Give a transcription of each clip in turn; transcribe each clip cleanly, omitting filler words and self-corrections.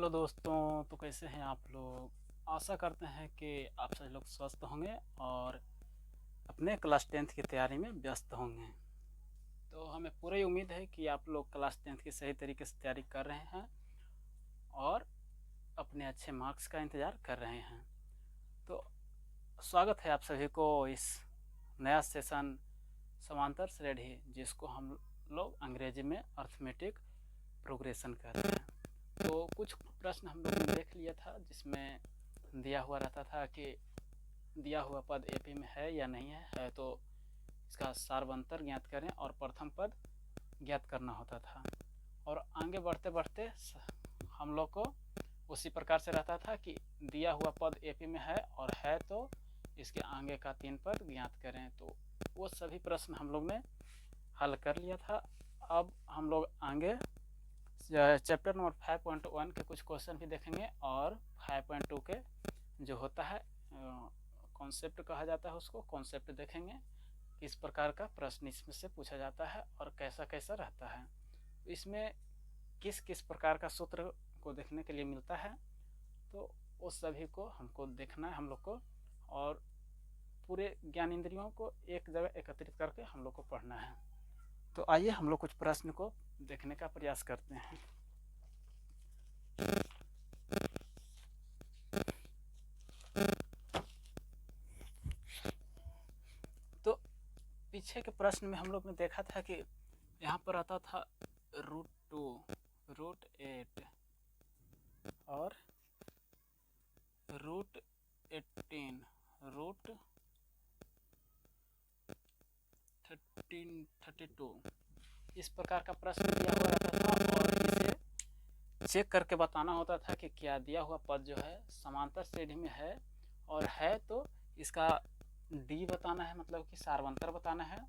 Hello दोस्तों, तो कैसे हैं आप लोग। आशा करते हैं कि आप सभी लोग स्वस्थ होंगे और अपने क्लास 10th की तैयारी में व्यस्त होंगे। तो हमें पूरी उम्मीद है कि आप लोग क्लास 10th की सही तरीके से तैयारी कर रहे हैं और अपने अच्छे मार्क्स का इंतज़ार कर रहे हैं। तो स्वागत है आप सभी को इस नया सेशन समांतर श्रेणी, जिसको हम लोग अंग्रेजी में अर्थमेटिक प्रोग्रेशन कहते हैं। तो कुछ प्रश्न हम लोग ने देख लिया था, जिसमें दिया हुआ रहता था कि दिया हुआ पद एपी में है या नहीं है तो इसका सार्वंतर ज्ञात करें और प्रथम पद ज्ञात करना होता था। और आगे बढ़ते बढ़ते हम लोग को उसी प्रकार से रहता था कि दिया हुआ पद एपी में है और है तो इसके आगे का 3 पद ज्ञात करें। तो वो सभी प्रश्न हम लोग ने हल कर लिया था। अब हम लोग आगे चैप्टर नंबर 5.1 के कुछ क्वेश्चन भी देखेंगे और 5.2 के जो होता है कॉन्सेप्ट कहा जाता है, उसको कॉन्सेप्ट देखेंगे। किस प्रकार का प्रश्न इसमें से पूछा जाता है और कैसा कैसा रहता है, इसमें किस किस प्रकार का सूत्र को देखने के लिए मिलता है। तो उस सभी को हमको देखना है हम लोग को, और पूरे ज्ञान इंद्रियों को एक जगह एकत्रित करके हम लोग को पढ़ना है। तो आइए हम लोग कुछ प्रश्न को देखने का प्रयास करते हैं। तो पीछे के प्रश्न में हम लोग ने देखा था कि यहाँ पर आता था √2, √8 और √18, √32 इस प्रकार का प्रश्न दिया हुआ रहता था, और इसे चेक करके बताना होता था कि क्या दिया हुआ पद जो है समांतर श्रेणी में है, और है तो इसका डी बताना है, मतलब कि सार्वंतर बताना है,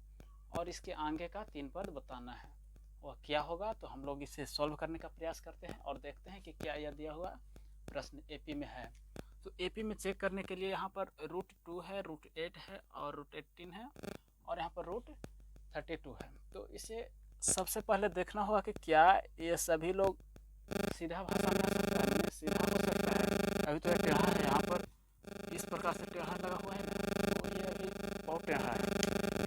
और इसके आगे का 3 पद बताना है। वह क्या होगा, तो हम लोग इसे सॉल्व करने का प्रयास करते हैं और देखते हैं कि क्या यह दिया हुआ प्रश्न एपी में है। तो एपी में चेक करने के लिए यहाँ पर √2 है, √8 है और √18 है, और यहाँ पर √32 है। तो इसे सबसे पहले देखना होगा कि क्या ये सभी लोग सीधा भाषा में आ सकता है, सीधा हो सकता है। अभी तो यह टेढ़ा है, यहाँ पर इस प्रकार से टेढ़ा लगा हुआ है ना, तो ये अभी बहुत टेढ़ा है।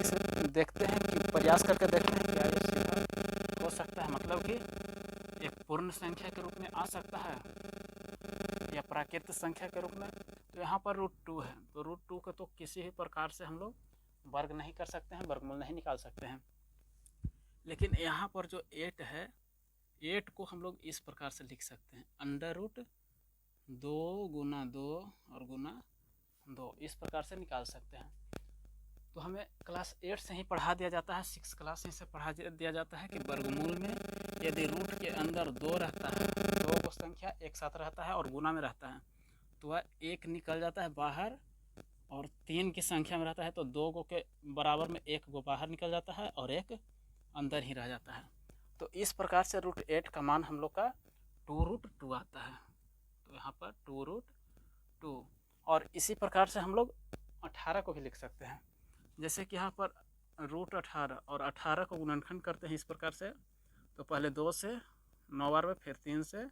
इसे देखते हैं कि प्रयास करके देखते हैं क्या ये सीधा हो सकता है, मतलब कि एक पूर्ण संख्या के रूप में आ सकता है या प्राकृत संख्या के रूप में। तो यहाँ पर √2 है, तो √2 को तो किसी भी प्रकार से हम लोग वर्ग नहीं कर सकते हैं, वर्गमूल नहीं निकाल सकते हैं। लेकिन यहाँ पर जो 8 है, 8 को हम लोग इस प्रकार से लिख सकते हैं, √2 गुना 2 और गुना 2, इस प्रकार से निकाल सकते हैं। तो हमें क्लास 8 से ही पढ़ा दिया जाता है, 6 क्लास से पढ़ा दिया जाता है कि वर्गमूल में यदि रूट के अंदर 2 रहता है, 2 को संख्या एक साथ रहता है और गुना में रहता है, तो वह 1 निकल जाता है बाहर, और 3 की संख्या में रहता है तो 2 को के बराबर में 1 को बाहर निकल जाता है और 1 अंदर ही रह जाता है। तो इस प्रकार से √8 का मान हम लोग का 2√2 आता है। तो यहाँ पर 2√2, और इसी प्रकार से हम लोग 18 को भी लिख सकते हैं। जैसे कि यहाँ पर √18 और 18 को गुणनखंड करते हैं इस प्रकार से, तो पहले 2 से 9 बार में, फिर 3 से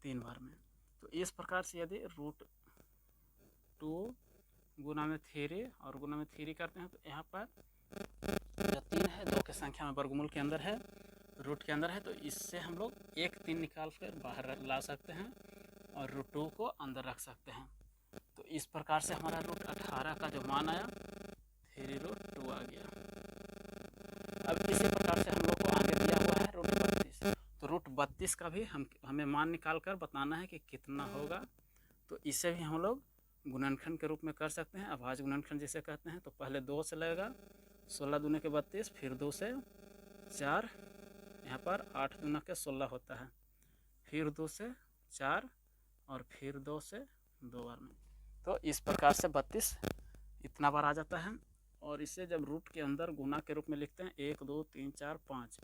3 बार में। तो इस प्रकार से यदि √2 गुना में 3 और गुना में 3 करते हैं, तो यहाँ पर जो 3 है 2 की संख्या में वर्गमूल के अंदर है, रूट के अंदर है, तो इससे हम लोग 1 3 निकाल कर बाहर ला सकते हैं और √2 को अंदर रख सकते हैं। तो इस प्रकार से हमारा √18 का जो मान आया 3√2 आ गया। अब इसी प्रकार से हम लोग को आगे दिया हुआ है √32, तो √32 का भी हमें मान निकाल कर बताना है कि कितना होगा। तो इसे भी हम लोग गुणनखंड के रूप में कर सकते हैं, अभाज्य गुणनखंड जिसे कहते हैं। तो पहले 2 से लगेगा, 16 दूने के 32, फिर 2 से 4, यहाँ पर 8 दूना के 16 होता है, फिर 2 से 4 और फिर 2 से 2 बार में। तो इस प्रकार से 32 इतना बार आ जाता है। और इसे जब रूट के अंदर गुना के रूप में लिखते हैं, 1 2 3 4 5,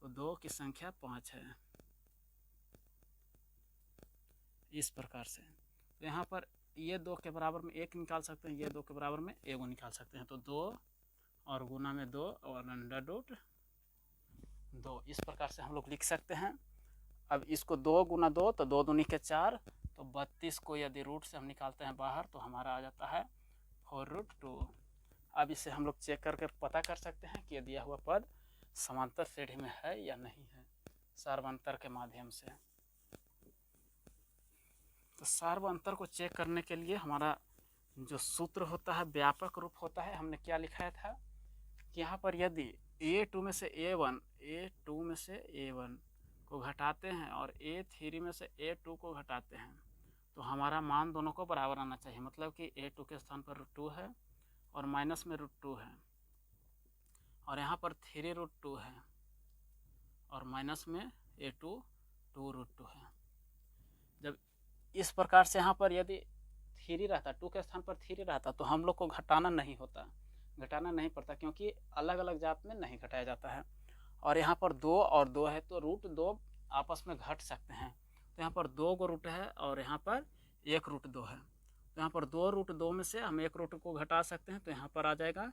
तो 2 की संख्या 5 है, इस प्रकार से। तो यहाँ पर ये 2 के बराबर में 1 निकाल सकते हैं, ये 2 के बराबर में 1 निकाल सकते हैं, तो 2 और गुना में 2 और √2, इस प्रकार से हम लोग लिख सकते हैं। अब इसको 2 गुना 2 तो 2 दूनी के 4, तो 32 को यदि रूट से हम निकालते हैं बाहर तो हमारा आ जाता है 4√2। अब इसे हम लोग चेक करके पता कर सकते हैं कि दिया हुआ पद समांतर श्रेणी में है या नहीं है सार्वंतर के माध्यम से। तो सार्वंतर को चेक करने के लिए हमारा जो सूत्र होता है, व्यापक रूप होता है, हमने क्या लिखाया था कि यहाँ पर यदि A2 में से A1 को घटाते हैं और A3 में से A2 को घटाते हैं तो हमारा मान दोनों को बराबर आना चाहिए। मतलब कि A2 के स्थान पर √2 है और माइनस में √2 है, और यहाँ पर 3√2 है और माइनस में A2 2√2 है। जब इस प्रकार से यहाँ पर यदि 3 रहता, 2 के स्थान पर 3 रहता तो हम लोग को घटाना नहीं होता, घटाना नहीं पड़ता, क्योंकि अलग अलग जात में नहीं घटाया जाता है। और यहाँ पर 2 और 2 है तो √2 आपस में घट सकते हैं। तो यहाँ पर 2 को रूट है और यहाँ पर 1 √2 है, तो यहाँ पर 2 √2 में से हम 1 रूट को घटा सकते हैं, तो यहाँ पर आ जाएगा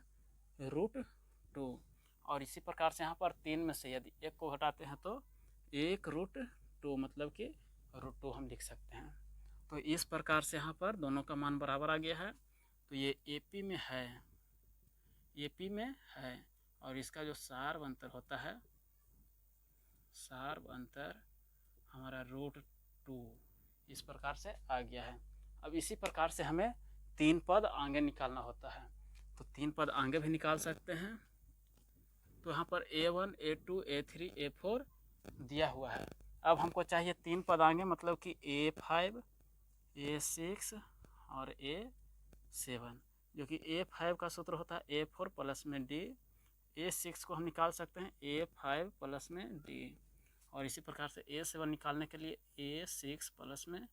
√2। और इसी प्रकार से यहाँ पर 3 में से यदि 1 को घटाते हैं तो 1 √2, मतलब कि √2 हम लिख सकते हैं। तो इस प्रकार से यहाँ पर दोनों का मान बराबर आ गया है। तो ये AP में है, AP में है, और इसका जो सार्वंतर होता है, सार्वंतर हमारा √2 इस प्रकार से आ गया है। अब इसी प्रकार से हमें 3 पद आगे निकालना होता है, तो 3 पद आगे भी निकाल सकते हैं। तो यहाँ पर A1 A2 A3 A4 दिया हुआ है। अब हमको चाहिए 3 पद आगे, मतलब कि A5 A6 और A7, जो कि A5 का सूत्र होता है A4 प्लस में D। A6 को हम निकाल सकते हैं A5 प्लस में D, और इसी प्रकार से A7 निकालने के लिए A6 प्लस में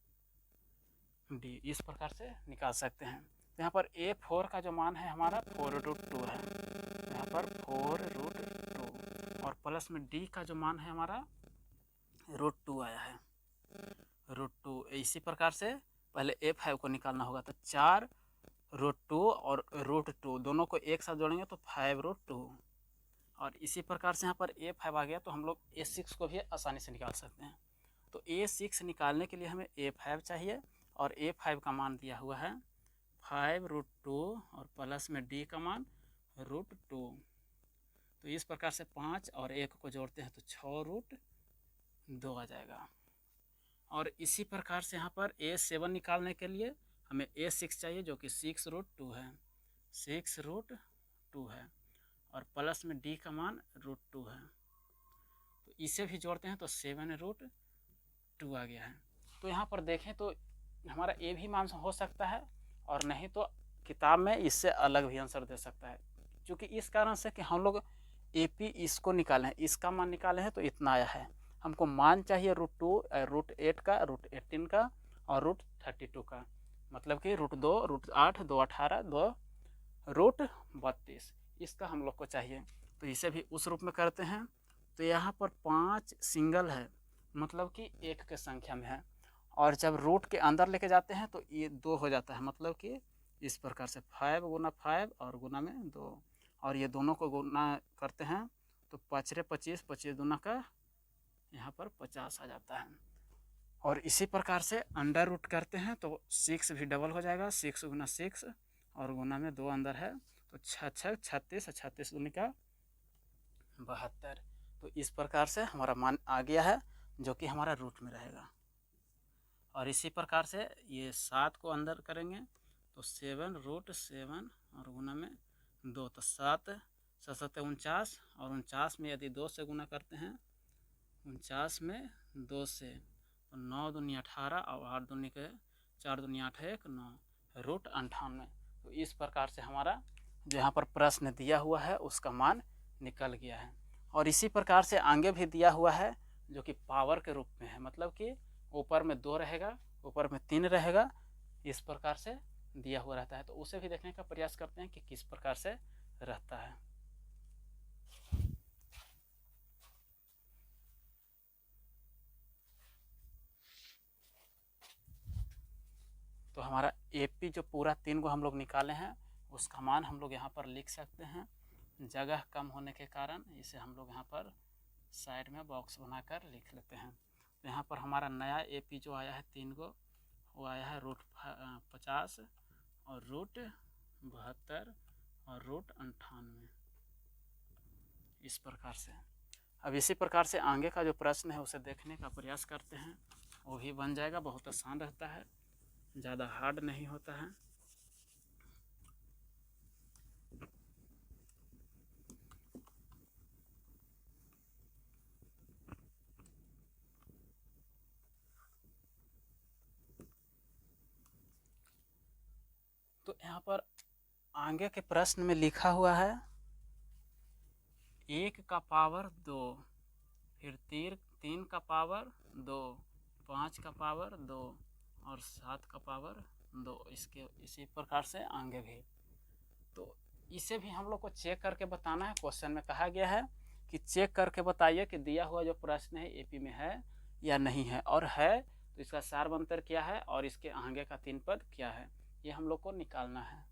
D, इस प्रकार से निकाल सकते हैं। तो यहाँ पर A4 का जो मान है हमारा 4√2 है, यहाँ पर 4√2, और प्लस में D का जो मान है हमारा √2 आया है, √2। इसी प्रकार से पहले A5 को निकालना होगा, तो 4√2 और √2 दोनों को एक साथ जोड़ेंगे तो 5√2, और इसी प्रकार से यहाँ पर A5 आ गया तो हम लोग A6 को भी आसानी से निकाल सकते हैं। तो A6 निकालने के लिए हमें A5 चाहिए, और A5 का मान दिया हुआ है 5√2 और प्लस में D का मान √2। तो इस प्रकार से 5 और 1 को जोड़ते हैं तो 6√2 आ जाएगा। और इसी प्रकार से यहाँ पर A7 निकालने के लिए हमें A6 चाहिए, जो कि 6√2 है, 6√2 है, और प्लस में D का मान √2 है। तो इसे भी जोड़ते हैं तो 7√2 आ गया है। तो यहाँ पर देखें तो हमारा A भी मान हो सकता है, और नहीं तो किताब में इससे अलग भी आंसर दे सकता है, क्योंकि इस कारण से कि हम लोग AP इसको निकाले हैं, इसका मान निकाले हैं तो इतना आया है। हमको मान चाहिए √2 √8 का, √18 का और √32 का, मतलब कि √2 √8 2 18 2 √32, इसका हम लोग को चाहिए। तो इसे भी उस रूप में करते हैं। तो यहाँ पर 5 सिंगल है, मतलब कि 1 के संख्या में है, और जब रूट के अंदर लेके जाते हैं तो ये 2 हो जाता है, मतलब कि इस प्रकार से 5 गुना 5 और गुना में 2, और ये दोनों को गुना करते हैं तो 5 × 25 25 दूना का यहाँ पर 50 आ जाता है। और इसी प्रकार से अंडर रूट करते हैं तो 6 भी डबल हो जाएगा, 6 गुना 6 और गुना में 2 अंदर है तो 6 6 36, 36 दूनी का 72। तो इस प्रकार से हमारा मान आ गया है, जो कि हमारा रूट में रहेगा। और इसी प्रकार से ये 7 को अंदर करेंगे तो 7√7 और गुना में 2, तो 7 7 49, और 49 में यदि 2 से गुना करते हैं, 49 में 2 से तो 9 दूनी 18 और 8 दूनी के 4 दूनी 8 1 9, √98। तो इस प्रकार से हमारा जो यहाँ पर प्रश्न दिया हुआ है उसका मान निकल गया है। और इसी प्रकार से आगे भी दिया हुआ है, जो कि पावर के रूप में है, मतलब कि ऊपर में 2 रहेगा, ऊपर में 3 रहेगा, इस प्रकार से दिया हुआ रहता है। तो उसे भी देखने का प्रयास करते हैं कि किस प्रकार से रहता है। तो हमारा AP जो पूरा 3 को हम लोग निकाले हैं उसका मान हम लोग यहाँ पर लिख सकते हैं। जगह कम होने के कारण इसे हम लोग यहाँ पर साइड में बॉक्स बनाकर लिख लेते हैं। तो यहाँ पर हमारा नया AP जो आया है 3 को, वो आया है √50 और √72 और √98, इस प्रकार से। अब इसी प्रकार से आगे का जो प्रश्न है उसे देखने का प्रयास करते हैं, वो भी बन जाएगा। बहुत आसान रहता है, ज़्यादा हार्ड नहीं होता है। तो यहाँ पर आगे के प्रश्न में लिखा हुआ है 1 का पावर 2, फिर 3 का पावर 2, 5 का पावर 2 और 7 का पावर 2, इसके इसी प्रकार से आगे भी। तो इसे भी हम लोग को चेक करके बताना है। क्वेश्चन में कहा गया है कि चेक करके बताइए कि दिया हुआ जो प्रश्न है AP में है या नहीं है, और है तो इसका सार्वंतर क्या है और इसके आगे का 3 पद क्या है, ये हम लोग को निकालना है।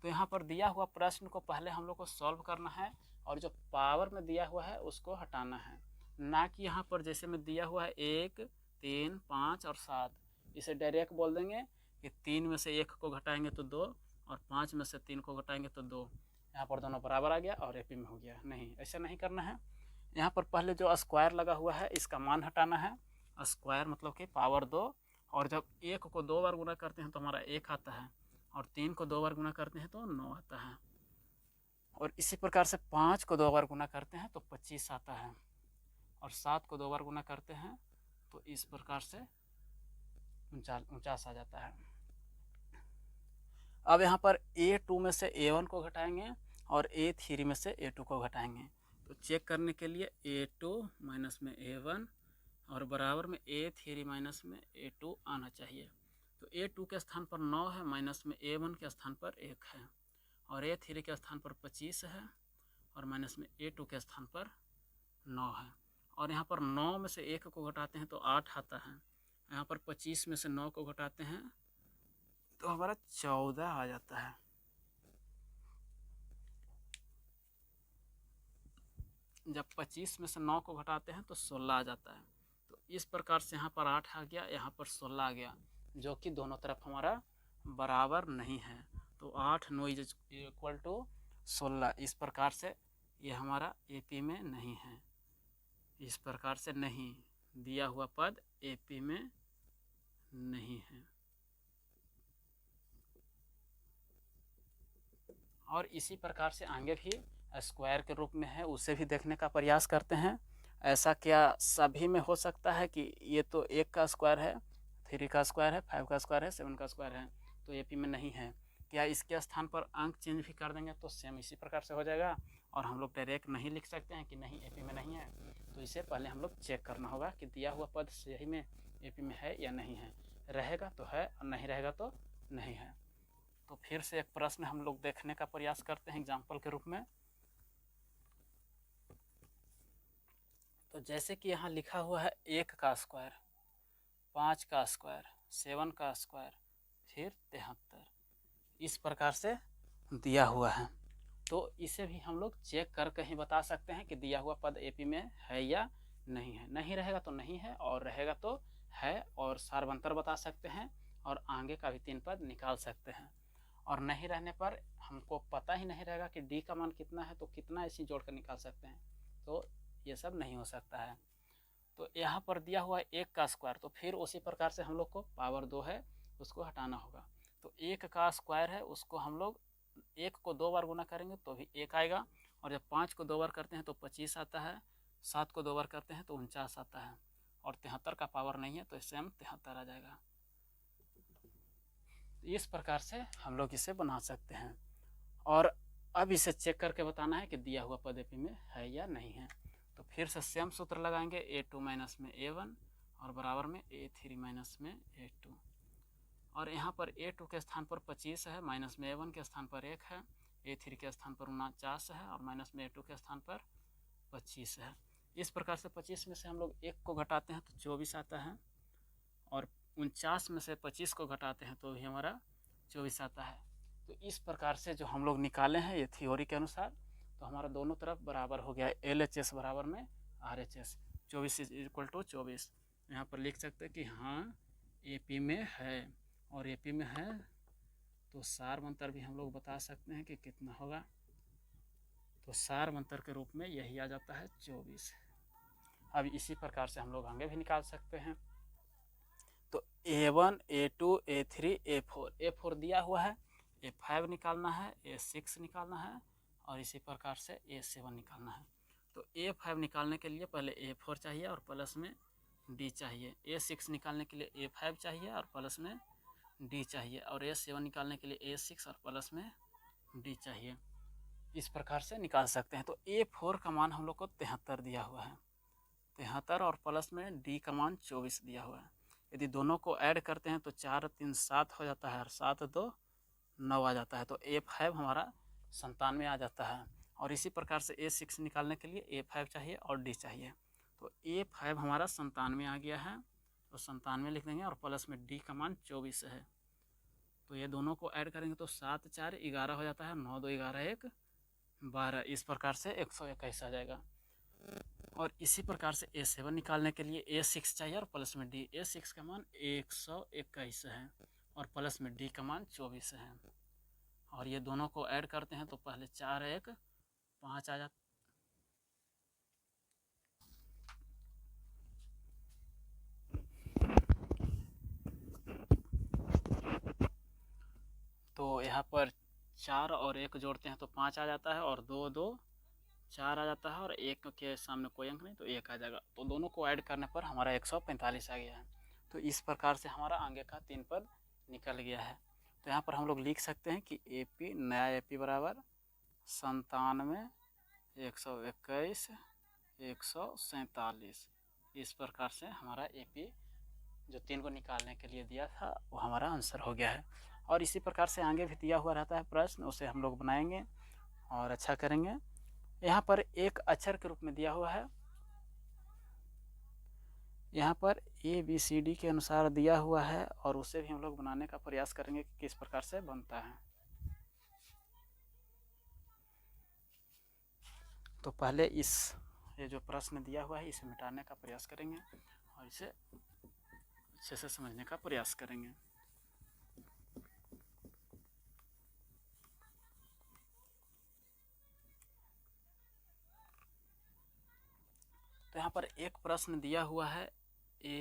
तो यहाँ पर दिया हुआ प्रश्न को पहले हम लोग को सॉल्व करना है, और जो पावर में दिया हुआ है उसको हटाना है, ना कि यहाँ पर जैसे में दिया हुआ है 1, 3, 5 और 7, इसे डायरेक्ट बोल देंगे कि 3 में से 1 को घटाएंगे तो 2 और 5 में से 3 को घटाएंगे तो 2, यहाँ पर दोनों बराबर आ गया और AP में हो गया। नहीं, ऐसा नहीं करना है। यहाँ पर पहले जो स्क्वायर लगा हुआ है इसका मान हटाना है। स्क्वायर मतलब कि पावर 2, और जब 1 को 2 बार गुना करते हैं तो हमारा 1 आता है, और 3 को 2 बार गुना करते हैं तो 9 आता है, और इसी प्रकार से 5 को 2 बार गुना करते हैं तो 25 आता है, और 7 को 2 बार गुना करते हैं तो इस प्रकार से 49 आ जाता है। अब यहाँ पर A2 में से A1 को घटाएंगे और A3 में से A2 को घटाएंगे। तो चेक करने के लिए A2 माइनस में A1 और बराबर में A3 माइनस में A2 आना चाहिए। तो A2 के स्थान पर 9 है, माइनस में A1 के स्थान पर 1 है, और A3 के स्थान पर 25 है, और माइनस में A2 के स्थान पर 9 है। और यहाँ पर 9 में से 1 को घटाते हैं तो 8 आता है, यहाँ पर 25 में से 9 को घटाते हैं तो हमारा 14 आ जाता है। जब 25 में से 9 को घटाते हैं तो 16 आ जाता है। तो इस प्रकार से यहाँ पर 8 आ गया, यहाँ पर 16 आ गया, जो कि दोनों तरफ हमारा बराबर नहीं है। तो 8 9 इज इक्वल टू 16, इस प्रकार से ये हमारा AP में नहीं है। इस प्रकार से नहीं, दिया हुआ पद AP में नहीं है। और इसी प्रकार से आगे भी स्क्वायर के रूप में है, उसे भी देखने का प्रयास करते हैं। ऐसा क्या सभी में हो सकता है कि ये तो 1 का स्क्वायर है, 3 का स्क्वायर है, 5 का स्क्वायर है, 7 का स्क्वायर है, तो AP में नहीं है। क्या इसके स्थान पर अंक चेंज भी कर देंगे तो सेम इसी प्रकार से हो जाएगा, और हम लोग डायरेक्ट नहीं लिख सकते हैं कि नहीं AP में नहीं है। तो इसे पहले हम लोग चेक करना होगा कि दिया हुआ पद सही में AP में है या नहीं है। रहेगा तो है और नहीं रहेगा तो नहीं है। तो फिर से एक प्रश्न हम लोग देखने का प्रयास करते हैं एग्जाम्पल के रूप में। तो जैसे कि यहाँ लिखा हुआ है 1 का स्क्वायर, 5 का स्क्वायर, 7 का स्क्वायर, फिर 73, इस प्रकार से दिया हुआ है। तो इसे भी हम लोग चेक करके ही बता सकते हैं कि दिया हुआ पद AP में है या नहीं है। नहीं रहेगा तो नहीं है, और रहेगा तो है, और सार्वंतर बता सकते हैं, और आगे का भी 3 पद निकाल सकते हैं। और नहीं रहने पर हमको पता ही नहीं रहेगा कि D का मान कितना है, तो कितना ऐसी जोड़ कर निकाल सकते हैं, तो ये सब नहीं हो सकता है। तो यहाँ पर दिया हुआ है 1 का स्क्वायर, तो फिर उसी प्रकार से हम लोग को पावर 2 है उसको हटाना होगा। तो 1 का स्क्वायर है, उसको हम लोग 1 को 2 बार गुना करेंगे तो भी 1 आएगा, और जब 5 को 2 बार करते हैं तो 25 आता है, 7 को 2 बार करते हैं तो 49 आता है, और 73 का पावर नहीं है तो इससे हम 73 आ जाएगा। इस प्रकार से हम लोग इसे बना सकते हैं। और अब इसे चेक करके बताना है कि दिया हुआ पद AP में है या नहीं है। तो फिर से सेम सूत्र लगाएंगे, A2 माइनस में A1 और बराबर में A3 माइनस में A2, और यहाँ पर A2 के स्थान पर 25 है, माइनस में A1 के स्थान पर 1 है, A3 के स्थान पर 49 है, और माइनस में A2 के स्थान पर 25 है। इस प्रकार से 25 में से हम लोग 1 को घटाते हैं तो 24 आता है, और 49 में से 25 को घटाते हैं तो भी हमारा 24 आता है। तो इस प्रकार से जो हम लोग निकाले हैं ये थ्योरी के अनुसार, तो हमारा दोनों तरफ बराबर हो गया, LHS बराबर में RHS, 24 इज इक्वल टू 24। यहाँ पर लिख सकते हैं कि हाँ AP में है, और AP में है तो सार मंतर भी हम लोग बता सकते हैं कि कितना होगा। तो सार मंतर के रूप में यही आ जाता है 24। अब इसी प्रकार से हम लोग आगे भी निकाल सकते हैं। तो A1 A2 A3 A4 दिया हुआ है, A5 निकालना है, A6 निकालना है, और इसी प्रकार से A7 निकालना है। तो A5 निकालने के लिए पहले A4 चाहिए और प्लस में D चाहिए, A6 निकालने के लिए A5 चाहिए और प्लस में D चाहिए, और A7 निकालने के लिए A6 और प्लस में D चाहिए। इस प्रकार से निकाल सकते हैं। तो A4 का मान हम लोग को 73 दिया हुआ है, 73 और प्लस में D का मान 24 दिया हुआ है। यदि दोनों को ऐड करते हैं तो 4 3 7 हो जाता है और 7 2 9 आ जाता है। तो A5 हमारा 97 आ जाता है। और इसी प्रकार से A6 निकालने के लिए A5 चाहिए और D चाहिए। तो A5 हमारा 97 आ गया है, तो 97 लिख देंगे और प्लस में D का मान 24 है। तो ये दोनों को ऐड करेंगे तो 7 4 11 हो जाता है, 9 2 11 1 12। इस प्रकार से 121 आ जाएगा। और इसी प्रकार से A7 निकालने के लिए A6 चाहिए और प्लस में D। A6 का मान 121 है और प्लस में D का मान 24 है। और ये दोनों को ऐड करते हैं तो पहले 4 1 5 आ जाता। तो यहाँ पर 4 और 1 जोड़ते हैं तो 5 आ जाता है, और 2 2 4 आ जाता है, और 1 के सामने कोई अंक नहीं तो 1 आ जाएगा। तो दोनों को ऐड करने पर हमारा 145 आ गया है। तो इस प्रकार से हमारा आगे का 3 पद निकल गया है। तो यहाँ पर हम लोग लिख सकते हैं कि AP नया AP बराबर 97 121 147। इस प्रकार से हमारा AP जो 3 को निकालने के लिए दिया था वो हमारा आंसर हो गया है। और इसी प्रकार से आगे भी दिया हुआ रहता है प्रश्न, उसे हम लोग बनाएंगे और अच्छा करेंगे। यहाँ पर एक अक्षर के रूप में दिया हुआ है, यहाँ पर ABCD के अनुसार दिया हुआ है, और उसे भी हम लोग बनाने का प्रयास करेंगे कि किस प्रकार से बनता है। तो पहले ये जो प्रश्न दिया हुआ है इसे मिटाने का प्रयास करेंगे और इसे अच्छे से समझने का प्रयास करेंगे। तो यहाँ पर एक प्रश्न दिया हुआ है A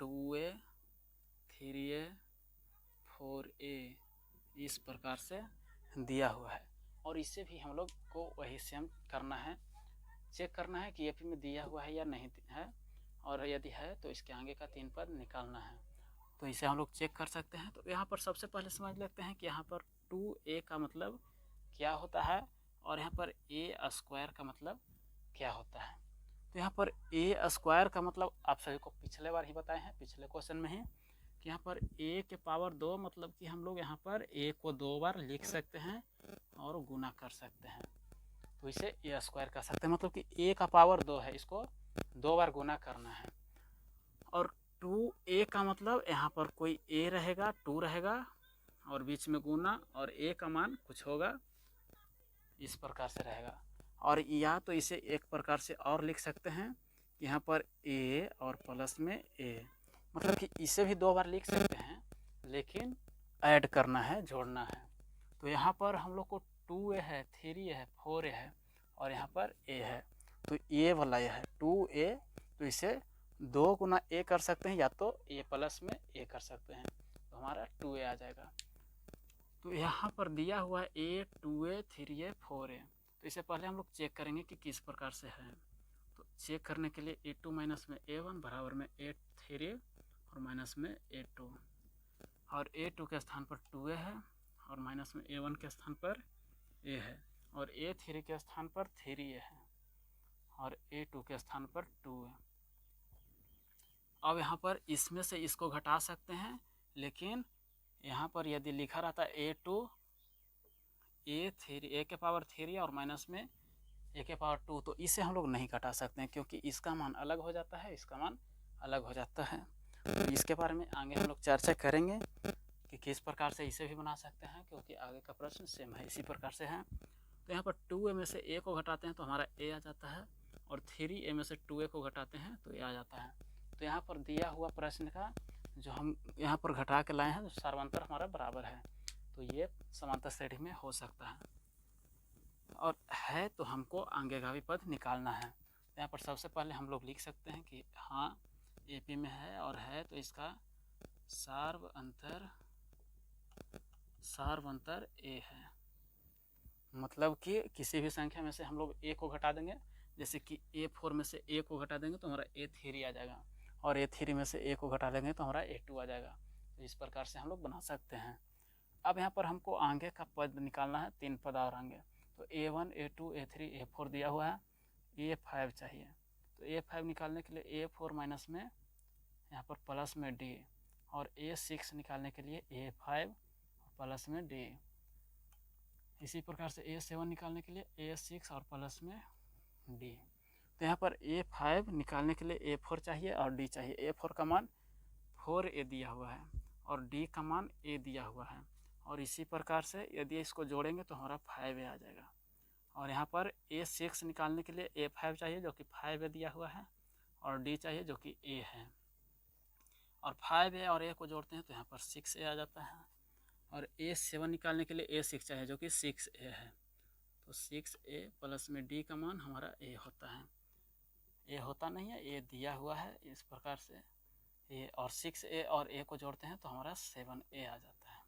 2A 3A 4A, इस प्रकार से दिया हुआ है। और इसे भी हम लोग को वही सेम करना है, चेक करना है कि AP में दिया हुआ है या नहीं है, और यदि है तो इसके आगे का 3 पद निकालना है। तो इसे हम लोग चेक कर सकते हैं। तो यहाँ पर सबसे पहले समझ लेते हैं कि यहाँ पर 2A का मतलब क्या होता है, और यहाँ पर A स्क्वायर का मतलब क्या होता है। तो यहाँ पर A स्क्वायर का मतलब आप सभी को पिछले बार ही बताए हैं, पिछले क्वेश्चन में ही, कि यहाँ पर A के पावर 2 मतलब कि हम लोग यहाँ पर A को 2 बार लिख सकते हैं और गुना कर सकते हैं। तो इसे A स्क्वायर कह सकते हैं, मतलब कि A का पावर 2 है, इसको 2 बार गुना करना है। और 2A का मतलब यहाँ पर कोई A रहेगा, 2 रहेगा और बीच में गुना, और A का मान कुछ होगा, इस प्रकार से रहेगा। और या तो इसे एक प्रकार से और लिख सकते हैं, यहाँ पर A और प्लस में A, मतलब कि इसे भी 2 बार लिख सकते हैं, लेकिन ऐड करना है, जोड़ना है। तो यहाँ पर हम लोग को 2A है, 3A है, 4A है, और यहाँ पर A है। तो A वाला यह है 2A, तो इसे 2 गुना A कर सकते हैं, या तो A प्लस में A कर सकते हैं, तो हमारा 2A आ जाएगा। तो यहाँ पर दिया हुआ है A 2A 3A 4A। तो इसे पहले हम लोग चेक करेंगे कि किस प्रकार से है। तो चेक करने के लिए A2 माइनस में A1 बराबर में A3 और माइनस में A2, और A2 के स्थान पर 2A है और माइनस में A1 के स्थान पर A है, और A3 के स्थान पर 3A है और A2 के स्थान पर 2 है। अब यहाँ पर इसमें से इसको घटा सकते हैं, लेकिन यहाँ पर यदि लिखा रहता है A2 A3 A के पावर 3 और माइनस में A के पावर 2, तो इसे हम लोग नहीं घटा सकते हैं, क्योंकि इसका मान अलग हो जाता है, इसका मान अलग हो जाता है। तो इसके बारे में आगे हम लोग चर्चा करेंगे कि किस प्रकार से इसे भी बना सकते हैं, क्योंकि आगे का प्रश्न सेम है, इसी प्रकार से है। तो यहाँ पर 2A में से A को घटाते हैं तो हमारा A आ जाता है, और 3A में से 2A को घटाते हैं तो A आ जाता है। तो यहाँ पर दिया हुआ प्रश्न का जो हम यहाँ पर घटा के लाए हैं तो सार्वंतर हमारा बराबर है, तो ये समांतर श्रेणी में हो सकता है। और है तो हमको आगे का भी पद निकालना है। तो यहाँ पर सबसे पहले हम लोग लिख सकते हैं कि हाँ AP में है और है तो इसका सार्वंतर A है। मतलब कि किसी भी संख्या में से हम लोग A को घटा देंगे, जैसे कि A4 में से A को घटा देंगे तो हमारा A3 आ जाएगा, और A3 में से A को घटा देंगे तो हमारा A2 आ जाएगा। तो इस प्रकार से हम लोग बना सकते हैं। अब यहाँ पर हमको आगे का पद निकालना है, 3 पद और आगे। तो A1 A2 A3 A4 दिया हुआ है, A5 चाहिए। तो A5 निकालने के लिए A4 माइनस में यहाँ पर प्लस में D, और A6 निकालने के लिए A5 प्लस में D। इसी प्रकार से A7 निकालने के लिए A6 और प्लस में D। तो यहाँ पर A5 निकालने के लिए A4 चाहिए और D चाहिए। A4 का मान 4A दिया हुआ है और D का मान A दिया हुआ है, और इसी प्रकार से यदि इसको जोड़ेंगे तो हमारा 5A आ जाएगा। और यहाँ पर A6 निकालने के लिए A5 चाहिए जो कि 5A दिया हुआ है, और D चाहिए जो कि A है, और 5A और A को जोड़ते हैं तो यहाँ पर 6A आ जाता है। और A7 निकालने के लिए A6 चाहिए जो कि 6A है, तो 6A प्लस में D का मान हमारा A होता है। A होता नहीं है, A दिया हुआ है। इस प्रकार से A और 6A और A को जोड़ते हैं तो हमारा 7A आ जाता है।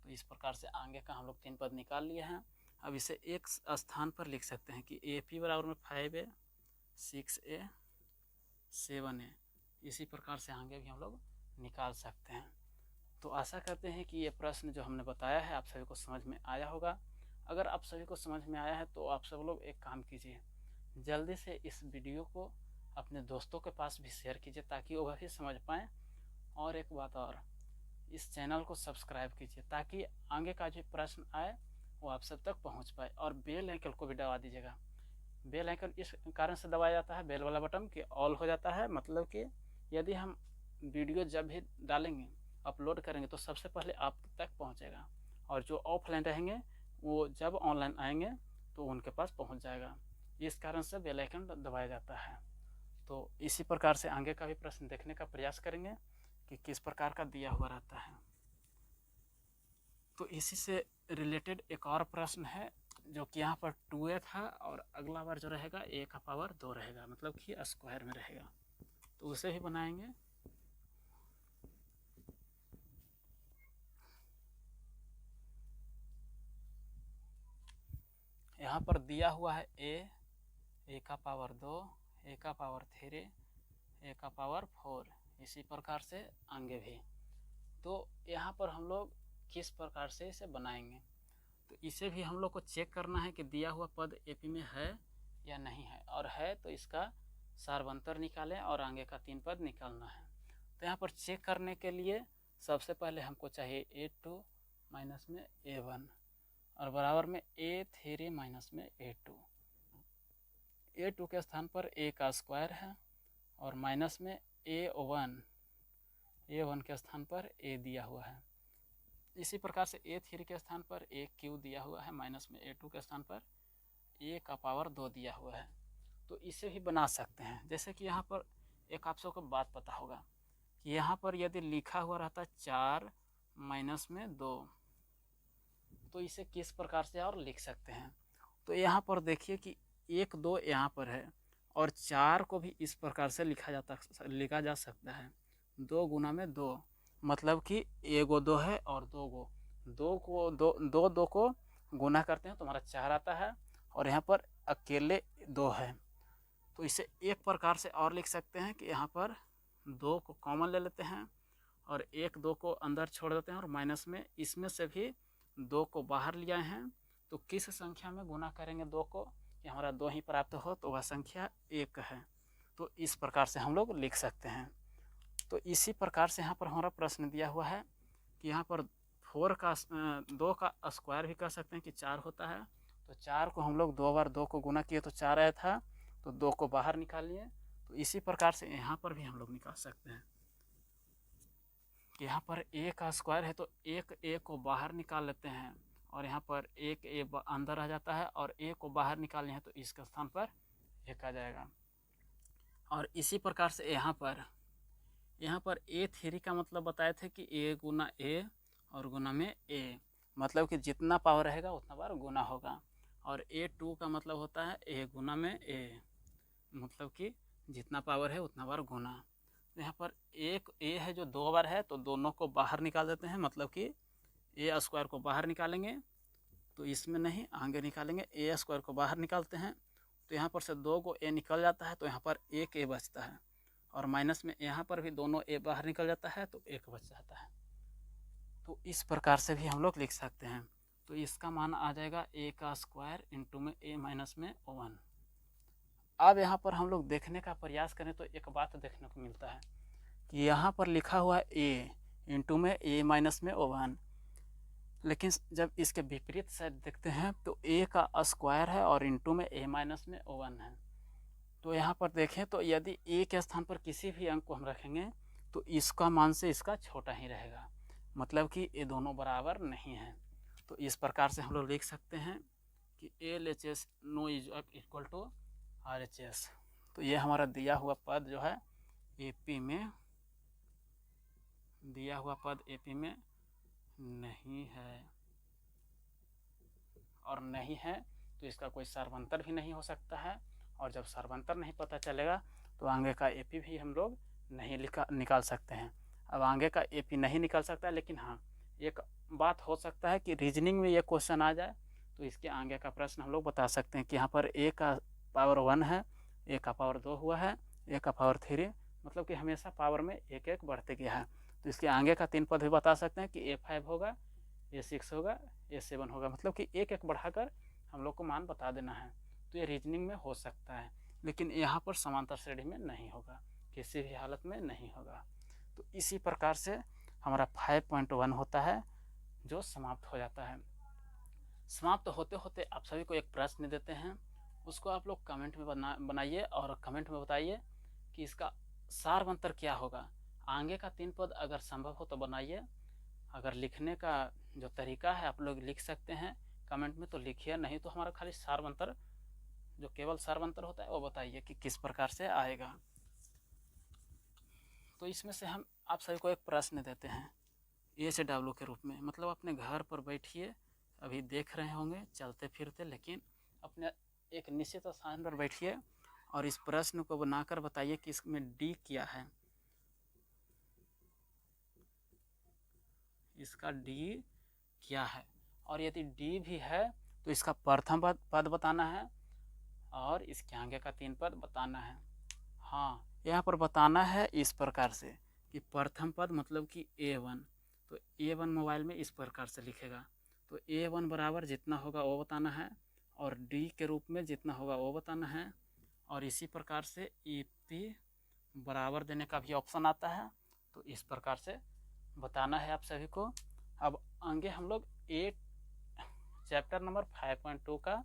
तो इस प्रकार से आगे का हम लोग 3 पद निकाल लिए हैं। अब इसे एक स्थान पर लिख सकते हैं कि AP बराबर में 5A 6A 7A। इसी प्रकार से आगे भी हम लोग निकाल सकते हैं। तो आशा करते हैं कि ये प्रश्न जो हमने बताया है आप सभी को समझ में आया होगा। अगर आप सभी को समझ में आया है तो आप सब लोग एक काम कीजिए, जल्दी से इस वीडियो को अपने दोस्तों के पास भी शेयर कीजिए ताकि वो भी समझ पाएँ। और एक बात और, इस चैनल को सब्सक्राइब कीजिए ताकि आगे का जो प्रश्न आए वो आप सब तक पहुंच पाए, और बेल आइकन को भी दबा दीजिएगा। बेल आइकन इस कारण से दबाया जाता है, बेल वाला बटन, कि ऑल हो जाता है, मतलब कि यदि हम वीडियो जब भी डालेंगे अपलोड करेंगे तो सबसे पहले आप तक पहुंचेगा, और जो ऑफलाइन रहेंगे वो जब ऑनलाइन आएंगे तो उनके पास पहुंच जाएगा। इस कारण से बेल आइकन दबाया जाता है। तो इसी प्रकार से आगे का भी प्रश्न देखने का प्रयास करेंगे कि किस प्रकार का दिया हुआ रहता है। तो इसी से रिलेटेड एक और प्रश्न है जो कि यहाँ पर 2A था, और अगला बार जो रहेगा A का पावर 2 रहेगा, मतलब कि स्क्वायर में रहेगा, तो उसे भी बनाएंगे। यहाँ पर दिया हुआ है A का पावर 2, A का पावर 3, A का पावर 4, इसी प्रकार से आगे भी। तो यहाँ पर हम लोग किस प्रकार से इसे बनाएंगे, तो इसे भी हम लोग को चेक करना है कि दिया हुआ पद AP में है या नहीं है, और है तो इसका सार्वंतर निकालें और आगे का 3 पद निकालना है। तो यहाँ पर चेक करने के लिए सबसे पहले हमको चाहिए A2 माइनस में A1 और बराबर में A3 माइनस में A2। A2 के स्थान पर A का स्क्वायर है, और माइनस में A1 के स्थान पर A दिया हुआ है। इसी प्रकार से A3 के स्थान पर AQ दिया हुआ है, माइनस में A2 के स्थान पर A का पावर 2 दिया हुआ है। तो इसे भी बना सकते हैं। जैसे कि यहाँ पर एक आप सबको बात पता होगा कि यहाँ पर यदि लिखा हुआ रहता 4 माइनस में 2, तो इसे किस प्रकार से और लिख सकते हैं। तो यहाँ पर देखिए कि 1 2 यहाँ पर है, और 4 को भी इस प्रकार से लिखा जा सकता है 2 गुना में 2, मतलब कि 1 2 है और 2 को गुना करते हैं तो हमारा 4 आता है, और यहाँ पर अकेले 2 है। तो इसे एक प्रकार से और लिख सकते हैं कि यहाँ पर 2 को कॉमन ले लेते हैं और 1 2 को अंदर छोड़ देते हैं, और माइनस में इसमें से भी 2 को बाहर ले आए हैं, तो किस संख्या में गुना करेंगे 2 को कि हमारा 2 ही प्राप्त हो, तो वह संख्या 1 है। तो इस प्रकार से हम लोग लिख सकते हैं। तो इसी प्रकार से यहाँ पर हमारा प्रश्न दिया हुआ है कि यहाँ पर 2 का स्क्वायर भी कर सकते हैं कि 4 होता है, तो 4 को हम लोग 2 बार 2 को गुना किए तो 4 आया था, तो 2 को बाहर निकाल लिए। तो इसी प्रकार से यहाँ पर भी हम लोग निकाल सकते हैं कि यहाँ पर A का स्क्वायर है तो 1 A को बाहर निकाल लेते हैं, और यहाँ पर 1 A अंदर आ जाता है, और A को बाहर निकाले हैं तो इसके स्थान पर 1 आ जाएगा। और इसी प्रकार से यहाँ पर यहाँ पर A3 का मतलब बताए थे कि A गुना A और गुना में A, मतलब कि जितना पावर रहेगा उतना बार गुना होगा। और A2 का मतलब होता है A गुना में A, मतलब कि जितना पावर है उतना बार गुना। तो यहाँ पर एक A है जो 2 बार है, तो दोनों को बाहर निकाल देते हैं, मतलब कि A स्क्वायर को बाहर निकालेंगे तो इसमें नहीं, आगे निकालेंगे। A स्क्वायर को बाहर निकालते हैं तो यहाँ पर से 2 को A निकल जाता है, तो यहाँ पर एक A बचता है। और माइनस में यहाँ पर भी दोनों A बाहर निकल जाता है तो एक बच जाता है। तो इस प्रकार से भी हम लोग लिख सकते हैं। तो इसका मान आ जाएगा A का स्क्वायर इंटू में A माइनस में 1। अब यहाँ पर हम लोग देखने का प्रयास करें तो एक बात देखने को मिलता है कि यहाँ पर लिखा हुआ A इंटू में A माइनस में 1, लेकिन जब इसके विपरीत साइड देखते हैं तो A का स्क्वायर है और इंटू में A माइनस में 1 है। तो यहाँ पर देखें तो यदि A के स्थान पर किसी भी अंक को हम रखेंगे तो इसका मान से इसका छोटा ही रहेगा, मतलब कि ये दोनों बराबर नहीं है। तो इस प्रकार से हम लोग लिख सकते हैं कि LHS no is equal to RHS। तो ये हमारा दिया हुआ पद जो है AP में, दिया हुआ पद AP में नहीं है, और नहीं है तो इसका कोई सर्वंतर भी नहीं हो सकता है। और जब सर्वंतर नहीं पता चलेगा तो आगे का AP भी हम लोग नहीं निकाल सकते हैं। अब आगे का AP नहीं निकाल सकता, लेकिन हाँ एक बात हो सकता है कि रीजनिंग में ये क्वेश्चन आ जाए तो इसके आगे का प्रश्न हम लोग बता सकते हैं कि यहाँ पर A का पावर 1 है, A का पावर 2 हुआ है, A का पावर 3, मतलब कि हमेशा पावर में एक एक बढ़ते गया है। तो इसके आगे का 3 पद भी बता सकते हैं कि A5 होगा, A6 होगा, A7 होगा, मतलब कि एक एक बढ़ाकर हम लोग को मान बता देना है। तो ये रीजनिंग में हो सकता है, लेकिन यहाँ पर समांतर श्रेणी में नहीं होगा, किसी भी हालत में नहीं होगा। तो इसी प्रकार से हमारा 5.1 होता है जो समाप्त हो जाता है। समाप्त होते होते आप सभी को एक प्रश्न देते हैं, उसको आप लोग कमेंट में बनाइए और कमेंट में बताइए कि इसका सारवंतर क्या होगा। आगे का 3 पद अगर संभव हो तो बनाइए, अगर लिखने का जो तरीका है आप लोग लिख सकते हैं कमेंट में तो लिखिए, नहीं तो हमारा खाली सारवंतर, जो केवल सारवंतर होता है वो बताइए कि किस प्रकार से आएगा। तो इसमें से हम आप सभी को एक प्रश्न देते हैं A से W के रूप में, मतलब अपने घर पर बैठिए, अभी देख रहे होंगे चलते फिरते, लेकिन अपने एक निश्चित स्थान पर बैठिए और इस प्रश्न को बनाकर बताइए कि इसमें D क्या है। इसका D क्या है, और यदि D भी है तो इसका प्रथम पद बताना है और इसके आगे का 3 पद बताना है। हाँ, यहाँ पर बताना है इस प्रकार से कि प्रथम पद मतलब कि A1, तो A1 मोबाइल में इस प्रकार से लिखेगा, तो A1 बराबर जितना होगा वो बताना है और D के रूप में जितना होगा वो बताना है। और इसी प्रकार से EP बराबर देने का भी ऑप्शन आता है, तो इस प्रकार से बताना है आप सभी को। अब आगे हम लोग चैप्टर नंबर 5.2 का